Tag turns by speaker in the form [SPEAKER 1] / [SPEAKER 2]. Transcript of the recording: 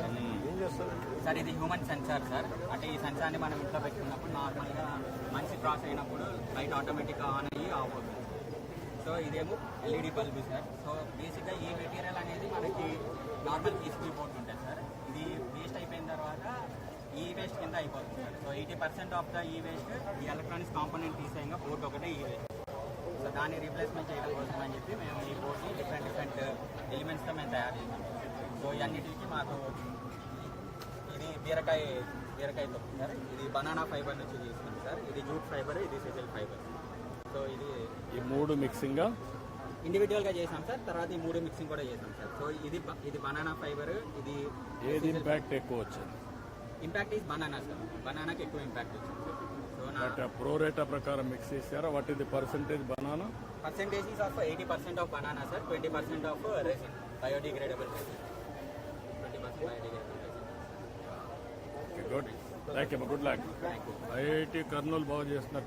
[SPEAKER 1] ఏం చేస్తారు
[SPEAKER 2] సార్? ఇది హ్యూమన్ సెన్సార్ సార్. అంటే ఈ సెన్సార్ని మనం ఇంట్లో పెట్టుకున్నప్పుడు నార్మల్గా మనిషి క్రాస్ అయినప్పుడు లైట్ ఆటోమేటిక్గా ఆన్ అయ్యి ఆఫ్ అవుతుంది. సో ఇదేమో ఎల్ఈడి బల్బు సార్. సో బేసిక్గా ఈ మెటీరియల్ అనేది మనకి నార్మల్ పీసీబీ బోర్డు ఉంటుంది సార్. ఇది వేస్ట్ అయిపోయిన తర్వాత ఈ వేస్ట్ కింద అయిపోతుంది సార్. సో 80% ఆఫ్ ద ఈ వేస్ట్ ఈ ఎలక్ట్రానిక్స్ కాంపోనెంట్ తీసేయంగా బోర్డు ఒకటే ఈ వేస్ట్. సో దాన్ని రీప్లేస్మెంట్ చేయడం కోసం అని చెప్పి మేము ఈ బోర్డ్ని డిఫరెంట్ ఎలిమెంట్స్తో మేము తయారు చేసాం. సో ఇవన్నిటికి మాకు ఇది బీరకాయ తొక్కు సార్. ఇది బనానా ఫైబర్ నుంచి తీసుకుంది సార్. ఇది జూట్ ఫైబర్, ఇది సిజిల్ ఫైబర్. సో ఇది
[SPEAKER 1] ఈ మూడు మిక్సింగ్
[SPEAKER 2] ఇండివిజువల్ గా చేసాం సార్. తర్వాత ఈ మూడు మిక్సింగ్ కూడా చేసాం సార్. సో ఇది బనానా ఫైబర్. ఇది
[SPEAKER 1] ఏది ఇంపాక్ట్ ఎక్కువ వచ్చింది?
[SPEAKER 2] Impact is banana sir. బనానాకి ఎక్కువ ఇంపాక్ట్ వచ్చింది సార్. సో
[SPEAKER 1] అంటే ప్రోరేటా ప్రకారం మిక్స్ చేశారా? వాట్ ఇది percentage banana?
[SPEAKER 2] Percentage is of 80% of banana sir, 20% of resin, biodegradable resin, 20% biodegradable resin.
[SPEAKER 1] Okay, good. Thank you, good luck.
[SPEAKER 2] Thank you.
[SPEAKER 1] IIT Kurnool బాగు చేస్తున్నారు.